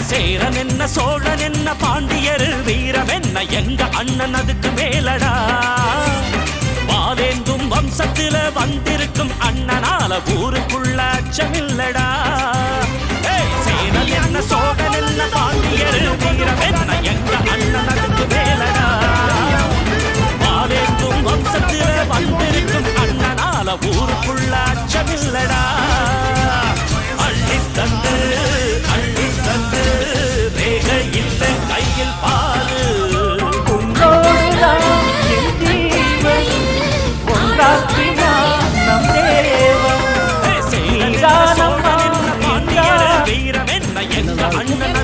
சேரன் என்ன சோழன் என்ன பாண்டியர் வீரம் என்ன எங்க அண்ணன் அதுக்கு மேலடா வாவேந்தும் வம்சத்தில வந்திருக்கும் அண்ணனால ஊருக்குள்ள அச்சமில்லடா சேரன் என்ன சோழன் என்ன பாண்டியர் வீரம் என்ன எங்க அண்ணன் அதுக்கு மேலடா வாவேந்தும் வம்சத்தில வந்திருக்கும் அண்ணனால ஊருக்குள்ள அச்சமில்லடா அள்ளி தந்து ரேக இந்த கையில் பாரு வீரம் என்ன எங்க அண்ணன்